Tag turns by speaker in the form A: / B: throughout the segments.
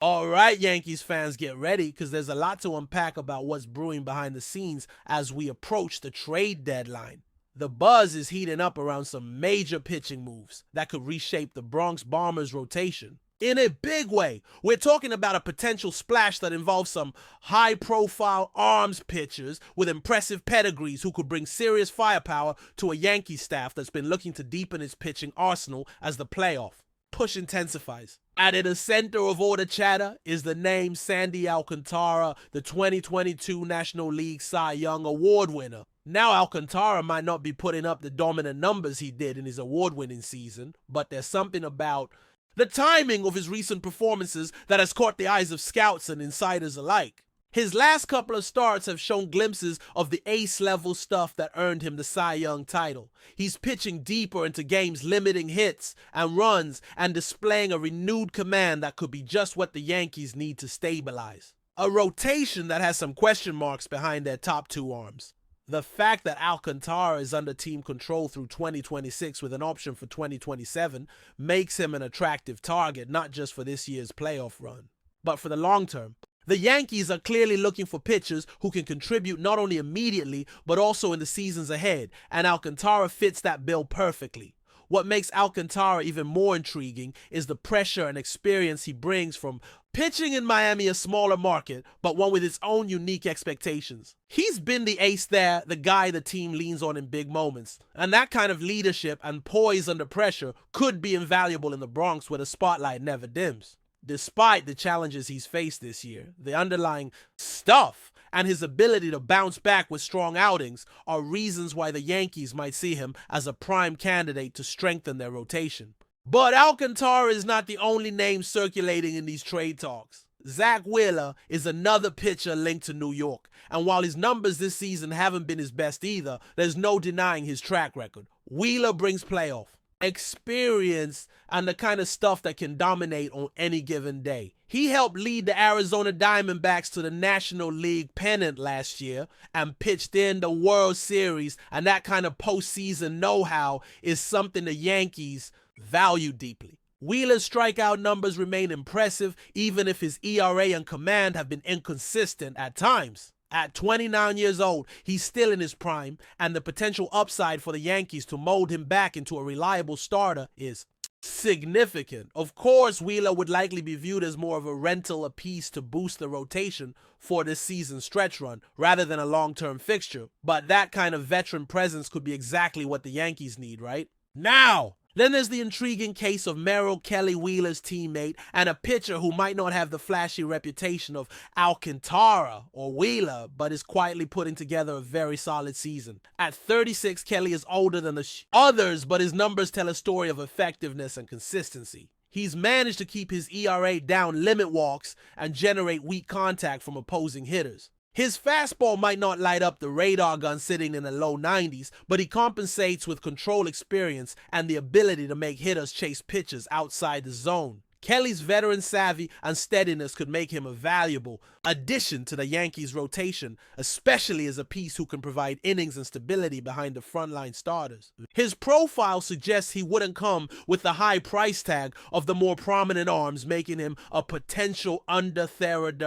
A: All right, Yankees fans, get ready because there's a lot to unpack about what's brewing behind the scenes as we approach the trade deadline. The buzz is heating up around some major pitching moves that could reshape the Bronx Bombers rotation. In a big way, we're talking about a potential splash that involves some high-profile arms pitchers with impressive pedigrees who could bring serious firepower to a Yankee staff that's been looking to deepen its pitching arsenal as the playoff push intensifies. And in the center of all the chatter is the name Sandy Alcantara, the 2022 National League Cy Young Award winner. Now Alcantara might not be putting up the dominant numbers he did in his award-winning season, but there's something about the timing of his recent performances that has caught the eyes of scouts and insiders alike. His last couple of starts have shown glimpses of the ace-level stuff that earned him the Cy Young title. He's pitching deeper into games, limiting hits and runs, and displaying a renewed command that could be just what the Yankees need to stabilize. A rotation that has some question marks behind their top two arms. The fact that Alcantara is under team control through 2026 with an option for 2027 makes him an attractive target, not just for this year's playoff run, but for the long term. The Yankees are clearly looking for pitchers who can contribute not only immediately, but also in the seasons ahead, and Alcantara fits that bill perfectly. What makes Alcantara even more intriguing is the pressure and experience he brings from pitching in Miami, a smaller market, but one with its own unique expectations. He's been the ace there, the guy the team leans on in big moments, and that kind of leadership and poise under pressure could be invaluable in the Bronx where the spotlight never dims. Despite the challenges he's faced this year, the underlying stuff and his ability to bounce back with strong outings are reasons why the Yankees might see him as a prime candidate to strengthen their rotation. But Alcantara is not the only name circulating in these trade talks. Zack Wheeler is another pitcher linked to New York, and while his numbers this season haven't been his best either, there's no denying his track record. Wheeler brings playoff experience and the kind of stuff that can dominate on any given day. He helped lead the Arizona Diamondbacks to the National League pennant last year and pitched in the World Series, and that kind of postseason know-how is something the Yankees value deeply. Wheeler's strikeout numbers remain impressive even if his ERA and command have been inconsistent at times. At 29 years old, he's still in his prime, and the potential upside for the Yankees to mold him back into a reliable starter is significant. Of course, Wheeler would likely be viewed as more of a rental apiece to boost the rotation for this season's stretch run, rather than a long-term fixture. But that kind of veteran presence could be exactly what the Yankees need, right? Now, then there's the intriguing case of Merrill Kelly, Wheeler's teammate, and a pitcher who might not have the flashy reputation of Alcantara or Wheeler, but is quietly putting together a very solid season. At 36, Kelly is older than the others, but his numbers tell a story of effectiveness and consistency. He's managed to keep his ERA down, limit walks, and generate weak contact from opposing hitters. His fastball might not light up the radar gun sitting in the low 90s, but he compensates with control experience and the ability to make hitters chase pitches outside the zone. Kelly's veteran savvy and steadiness could make him a valuable addition to the Yankees' rotation, especially as a piece who can provide innings and stability behind the frontline starters. His profile suggests he wouldn't come with the high price tag of the more prominent arms, making him a potential under-third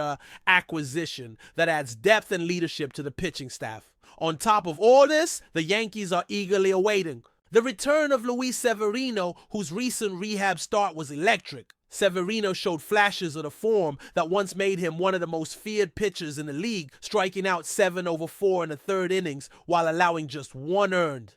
A: acquisition that adds depth and leadership to the pitching staff. On top of all this, the Yankees are eagerly awaiting the return of Luis Severino, whose recent rehab start was electric. Severino showed flashes of the form that once made him one of the most feared pitchers in the league, striking out 7 over 4 in the third innings while allowing just 1 earned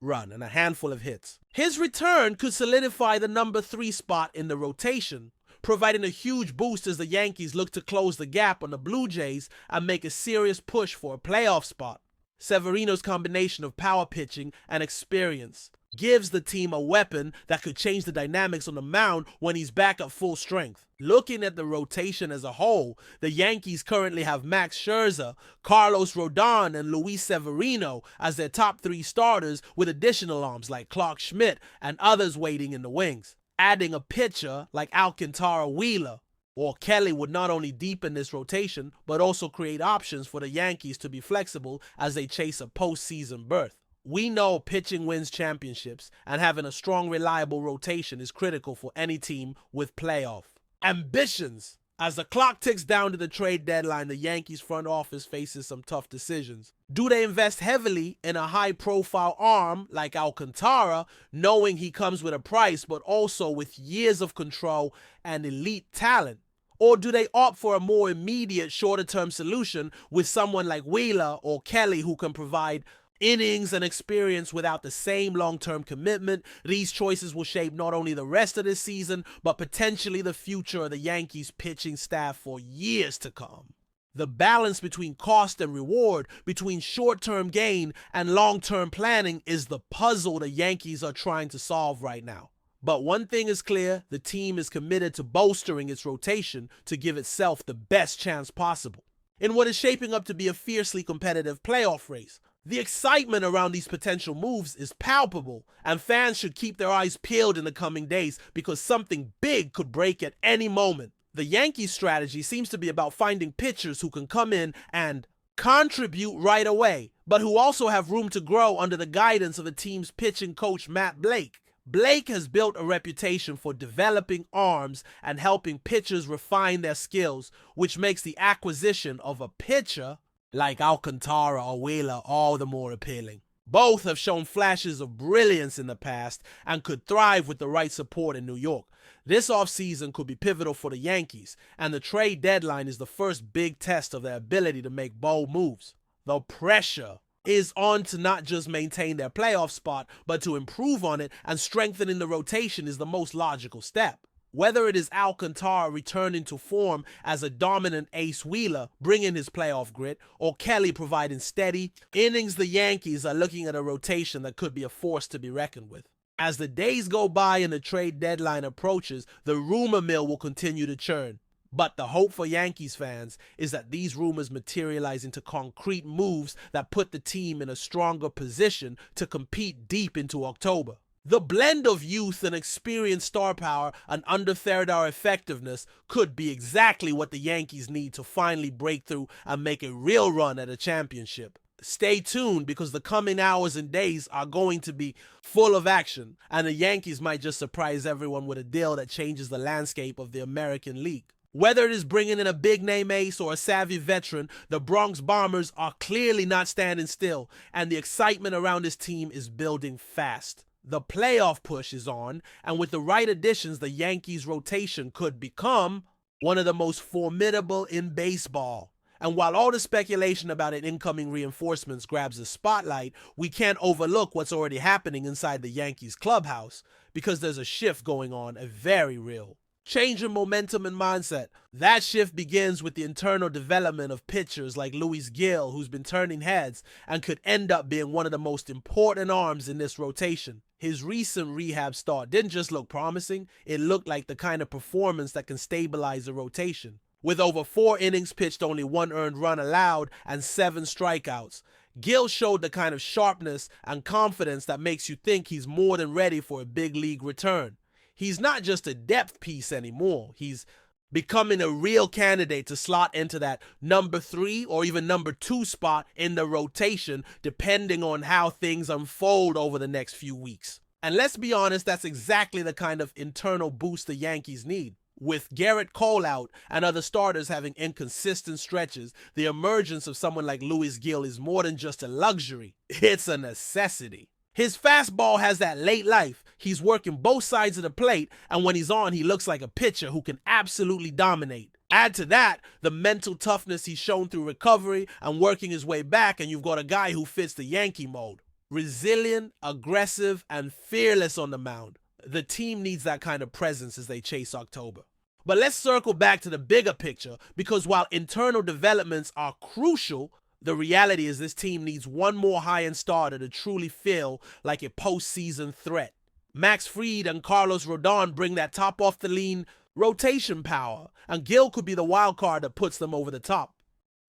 A: run and a handful of hits. His return could solidify the number 3 spot in the rotation, providing a huge boost as the Yankees look to close the gap on the Blue Jays and make a serious push for a playoff spot. Severino's combination of power pitching and experience gives the team a weapon that could change the dynamics on the mound when he's back at full strength. Looking at the rotation as a whole, the Yankees currently have Max Scherzer, Carlos Rodon, and Luis Severino as their top 3 starters, with additional arms like Clark Schmidt and others waiting in the wings. Adding a pitcher like Alcantara, Wheeler, or Kelly would not only deepen this rotation, but also create options for the Yankees to be flexible as they chase a postseason berth. We know pitching wins championships, and having a strong, reliable rotation is critical for any team with playoff ambitions. As the clock ticks down to the trade deadline, the Yankees front office faces some tough decisions. Do they invest heavily in a high-profile arm like Alcantara, knowing he comes with a price but also with years of control and elite talent? Or do they opt for a more immediate, shorter-term solution with someone like Wheeler or Kelly who can provide innings and experience without the same long-term commitment? These choices will shape not only the rest of this season, but potentially the future of the Yankees pitching staff for years to come. The balance between cost and reward, between short-term gain and long-term planning is the puzzle the Yankees are trying to solve right now. But one thing is clear, the team is committed to bolstering its rotation to give itself the best chance possible in what is shaping up to be a fiercely competitive playoff race. The excitement around these potential moves is palpable, and fans should keep their eyes peeled in the coming days because something big could break at any moment. The Yankees' strategy seems to be about finding pitchers who can come in and contribute right away, but who also have room to grow under the guidance of the team's pitching coach Matt Blake. Blake has built a reputation for developing arms and helping pitchers refine their skills, which makes the acquisition of a pitcher like Alcantara or Wheeler all the more appealing. Both have shown flashes of brilliance in the past and could thrive with the right support in New York. This offseason could be pivotal for the Yankees, and the trade deadline is the first big test of their ability to make bold moves. The pressure is on to not just maintain their playoff spot, but to improve on it, and strengthening the rotation is the most logical step. Whether it is Alcantara returning to form as a dominant ace Wheeler, bringing his playoff grit, or Kelly providing steady innings, the Yankees are looking at a rotation that could be a force to be reckoned with. As the days go by and the trade deadline approaches, the rumor mill will continue to churn. But the hope for Yankees fans is that these rumors materialize into concrete moves that put the team in a stronger position to compete deep into October. The blend of youth and experienced star power and under third-hour effectiveness could be exactly what the Yankees need to finally break through and make a real run at a championship. Stay tuned because the coming hours and days are going to be full of action, and the Yankees might just surprise everyone with a deal that changes the landscape of the American League. Whether it is bringing in a big-name ace or a savvy veteran, the Bronx Bombers are clearly not standing still, and the excitement around this team is building fast. The playoff push is on, and with the right additions, the Yankees' rotation could become one of the most formidable in baseball. And while all the speculation about an incoming reinforcements grabs the spotlight, we can't overlook what's already happening inside the Yankees clubhouse, because there's a shift going on, a very real change in momentum and mindset. That shift begins with the internal development of pitchers like Luis Gil, who's been turning heads and could end up being one of the most important arms in this rotation. His recent rehab start didn't just look promising, it looked like the kind of performance that can stabilize a rotation. With over 4 innings pitched, only 1 earned run allowed, and 7 strikeouts, Gil showed the kind of sharpness and confidence that makes you think he's more than ready for a big league return. He's not just a depth piece anymore. He's becoming a real candidate to slot into that number 3 or even number 2 spot in the rotation, depending on how things unfold over the next few weeks. And let's be honest, that's exactly the kind of internal boost the Yankees need. With Garrett Cole out and other starters having inconsistent stretches, the emergence of someone like Luis Gil is more than just a luxury. It's a necessity. His fastball has that late life. He's working both sides of the plate, and when he's on, he looks like a pitcher who can absolutely dominate. Add to that the mental toughness he's shown through recovery and working his way back, and you've got a guy who fits the Yankee mold. Resilient, aggressive, and fearless on the mound. The team needs that kind of presence as they chase October. But let's circle back to the bigger picture, because while internal developments are crucial, the reality is this team needs one more high-end starter to truly feel like a postseason threat. Max Fried and Carlos Rodon bring that top-off-the-lean rotation power, and Gil could be the wild card that puts them over the top.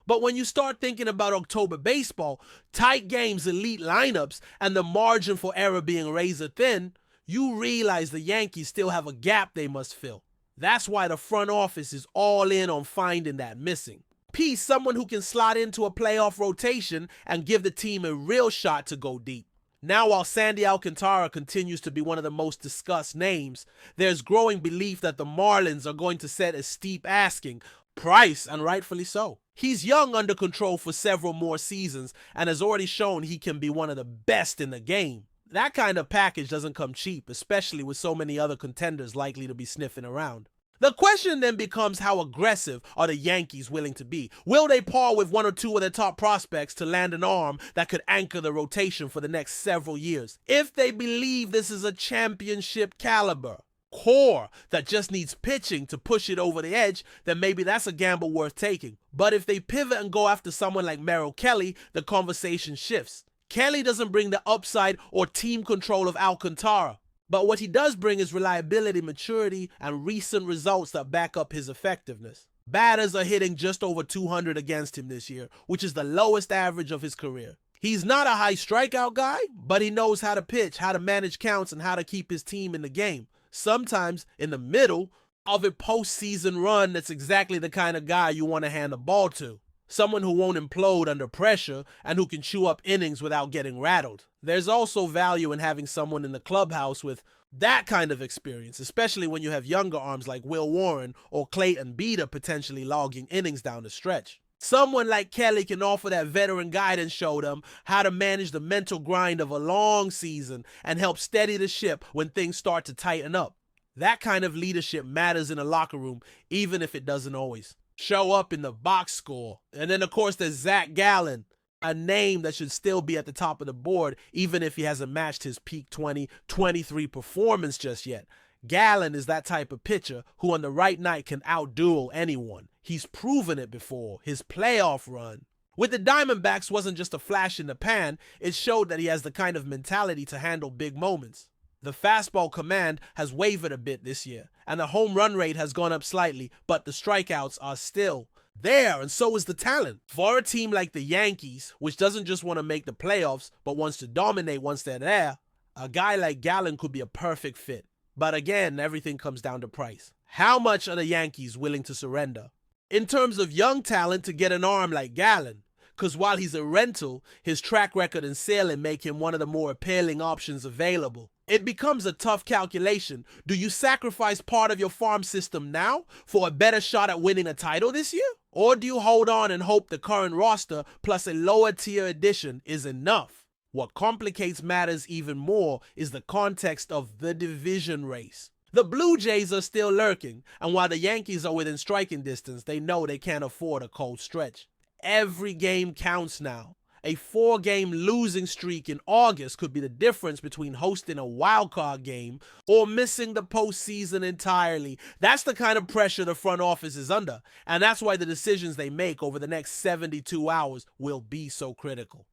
A: But when you start thinking about October baseball, tight games, elite lineups, and the margin for error being razor thin, you realize the Yankees still have a gap they must fill. That's why the front office is all in on finding that missing piece, someone who can slot into a playoff rotation and give the team a real shot to go deep. Now, while Sandy Alcantara continues to be one of the most discussed names, there's growing belief that the Marlins are going to set a steep asking price, and rightfully so. He's young, under control for several more seasons, and has already shown he can be one of the best in the game. That kind of package doesn't come cheap, especially with so many other contenders likely to be sniffing around. The question then becomes, how aggressive are the Yankees willing to be? Will they par with one or two of their top prospects to land an arm that could anchor the rotation for the next several years? If they believe this is a championship caliber core that just needs pitching to push it over the edge, then maybe that's a gamble worth taking. But if they pivot and go after someone like Merrill Kelly, the conversation shifts. Kelly doesn't bring the upside or team control of Alcantara, but what he does bring is reliability, maturity, and recent results that back up his effectiveness. Batters are hitting just over 200 against him this year, which is the lowest average of his career. He's not a high strikeout guy, but he knows how to pitch, how to manage counts, and how to keep his team in the game. Sometimes in the middle of a postseason run, that's exactly the kind of guy you want to hand the ball to. Someone who won't implode under pressure and who can chew up innings without getting rattled. There's also value in having someone in the clubhouse with that kind of experience, especially when you have younger arms like Will Warren or Clayton Beeter potentially logging innings down the stretch. Someone like Kelly can offer that veteran guidance, show them how to manage the mental grind of a long season and help steady the ship when things start to tighten up. That kind of leadership matters in a locker room, even if it doesn't always show up in the box score. And then, of course, there's Zach Gallen, a name that should still be at the top of the board, even if he hasn't matched his peak 2023 performance just yet. Gallen is that type of pitcher who on the right night can outduel anyone. He's proven it before, his playoff run. With the Diamondbacks wasn't just a flash in the pan, it showed that he has the kind of mentality to handle big moments. The fastball command has wavered a bit this year, and the home run rate has gone up slightly, but the strikeouts are still there, and so is the talent. For a team like the Yankees, which doesn't just want to make the playoffs, but wants to dominate once they're there, a guy like Gallen could be a perfect fit. But again, everything comes down to price. How much are the Yankees willing to surrender? In terms of young talent, to get an arm like Gallen, because while he's a rental, his track record and ceiling make him one of the more appealing options available. It becomes a tough calculation. Do you sacrifice part of your farm system now for a better shot at winning a title this year? Or do you hold on and hope the current roster plus a lower tier addition is enough? What complicates matters even more is the context of the division race. The Blue Jays are still lurking, and while the Yankees are within striking distance, they know they can't afford a cold stretch. Every game counts now. A 4-game losing streak in August could be the difference between hosting a wildcard game or missing the postseason entirely. That's the kind of pressure the front office is under, and that's why the decisions they make over the next 72 hours will be so critical.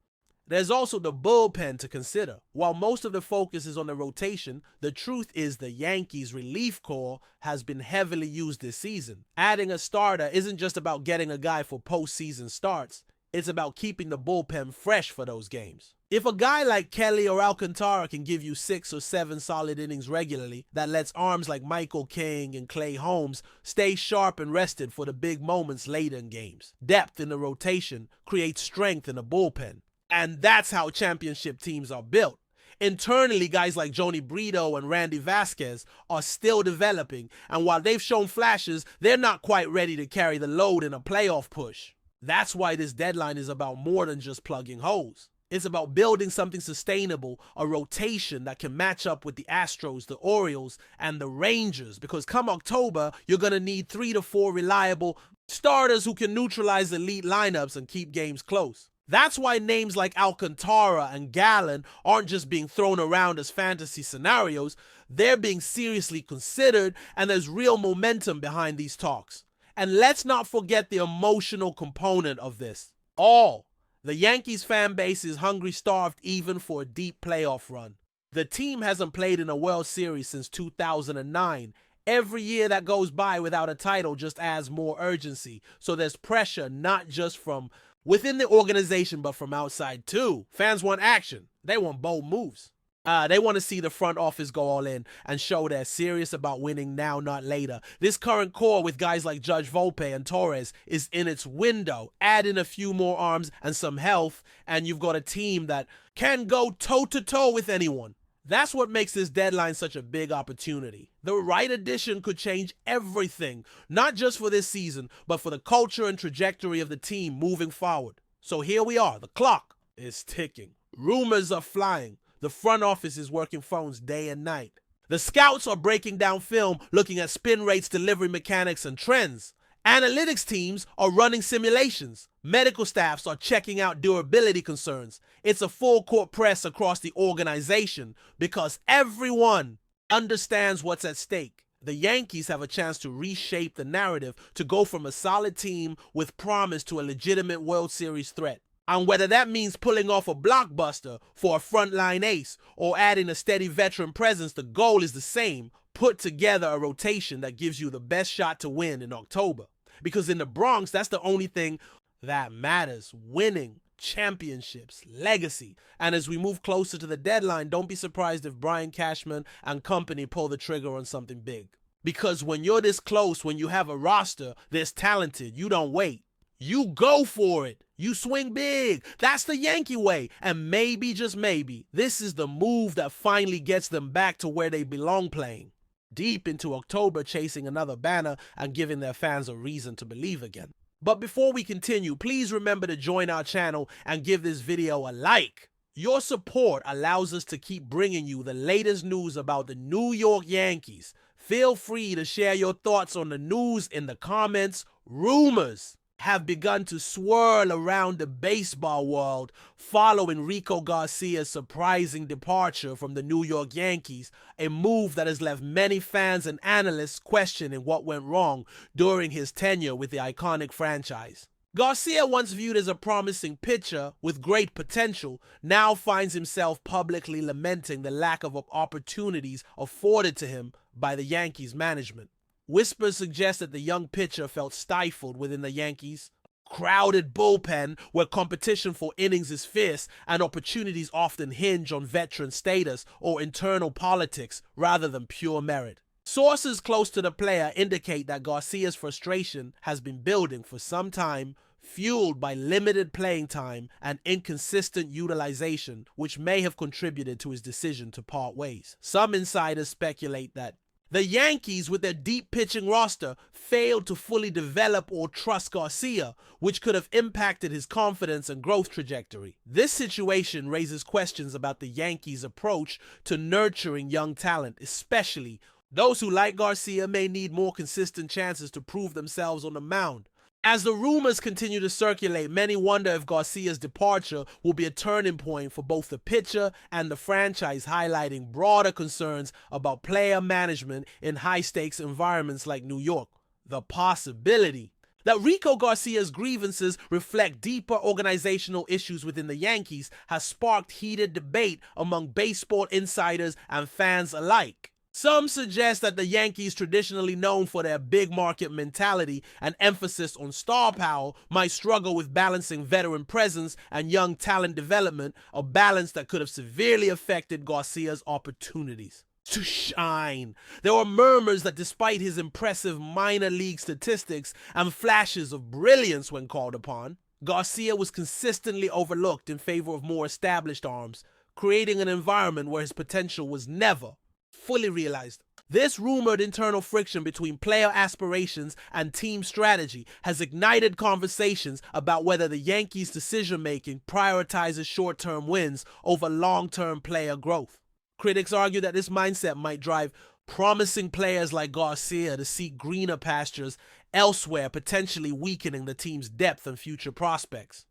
A: There's also the bullpen to consider. While most of the focus is on the rotation, the truth is the Yankees' relief corps has been heavily used this season. Adding a starter isn't just about getting a guy for postseason starts. It's about keeping the bullpen fresh for those games. If a guy like Kelly or Alcantara can give you 6 or 7 solid innings regularly, that lets arms like Michael King and Clay Holmes stay sharp and rested for the big moments later in games. Depth in the rotation creates strength in the bullpen. And that's how championship teams are built. Internally, guys like Joni Brito and Randy Vasquez are still developing, and while they've shown flashes, they're not quite ready to carry the load in a playoff push. That's why this deadline is about more than just plugging holes. It's about building something sustainable, a rotation that can match up with the Astros, the Orioles, and the Rangers, because come October, you're going to need 3 to 4 reliable starters who can neutralize elite lineups and keep games close. That's why names like Alcantara and Gallen aren't just being thrown around as fantasy scenarios, they're being seriously considered, and there's real momentum behind these talks. And let's not forget the emotional component of this. The Yankees fan base is hungry, starved even for a deep playoff run. The team hasn't played in a World Series since 2009. Every year that goes by without a title just adds more urgency. So there's pressure not just from within the organization, but from outside too. Fans want action. They want bold moves. They want to see the front office go all in and show they're serious about winning now, not later. This current core with guys like Judge Volpe and Torres is in its window. Add in a few more arms and some health, and you've got a team that can go toe-to-toe with anyone. That's what makes this deadline such a big opportunity. The right addition could change everything, not just for this season, but for the culture and trajectory of the team moving forward. So here we are. The clock is ticking. Rumors are flying. The front office is working phones day and night. The scouts are breaking down film, looking at spin rates, delivery mechanics, and trends. Analytics teams are running simulations. Medical staffs are checking out durability concerns. It's a full court press across the organization because everyone understands what's at stake. The Yankees have a chance to reshape the narrative to go from a solid team with promise to a legitimate World Series threat. And whether that means pulling off a blockbuster for a frontline ace or adding a steady veteran presence, the goal is the same. Put together a rotation that gives you the best shot to win in October. Because in the Bronx, that's the only thing that matters. Winning, championships, legacy. And as we move closer to the deadline, don't be surprised if Brian Cashman and company pull the trigger on something big. Because when you're this close, when you have a roster that's talented, you don't wait. You go for it. You swing big. That's the Yankee way. And maybe, just maybe, this is the move that finally gets them back to where they belong playing. Deep into October, chasing another banner and giving their fans a reason to believe again. But before we continue, please remember to join our channel and give this video a like. Your support allows us to keep bringing you the latest news about the New York Yankees. Feel free to share your thoughts on the news in the comments. Rumors have begun to swirl around the baseball world following RICO GARCIA's surprising departure from the New York Yankees, a move that has left many fans and analysts questioning what went wrong during his tenure with the iconic franchise. Garcia, once viewed as a promising pitcher with great potential, now finds himself publicly lamenting the lack of opportunities afforded to him by the Yankees management. Whispers suggest that the young pitcher felt stifled within the Yankees' crowded bullpen where competition for innings is fierce and opportunities often hinge on veteran status or internal politics rather than pure merit. Sources close to the player indicate that Garcia's frustration has been building for some time, fueled by limited playing time and inconsistent utilization, which may have contributed to his decision to part ways. Some insiders speculate that the Yankees, with their deep pitching roster, failed to fully develop or trust Garcia, which could have impacted his confidence and growth trajectory. This situation raises questions about the Yankees' approach to nurturing young talent, especially those who, like Garcia, may need more consistent chances to prove themselves on the mound. As the rumors continue to circulate, many wonder if Garcia's departure will be a turning point for both the pitcher and the franchise, highlighting broader concerns about player management in high-stakes environments like New York. The possibility that RICO GARCIA's grievances reflect deeper organizational issues within the Yankees has sparked heated debate among baseball insiders and fans alike. Some suggest that the Yankees, traditionally known for their big market mentality and emphasis on star power, might struggle with balancing veteran presence and young talent development, a balance that could have severely affected Garcia's opportunities to shine. There were murmurs that despite his impressive minor league statistics and flashes of brilliance when called upon, Garcia was consistently overlooked in favor of more established arms, creating an environment where his potential was never fully realized. This rumored internal friction between player aspirations and team strategy has ignited conversations about whether the Yankees' decision-making prioritizes short-term wins over long-term player growth. Critics argue that this mindset might drive promising players like Garcia to seek greener pastures elsewhere, potentially weakening the team's depth and future prospects.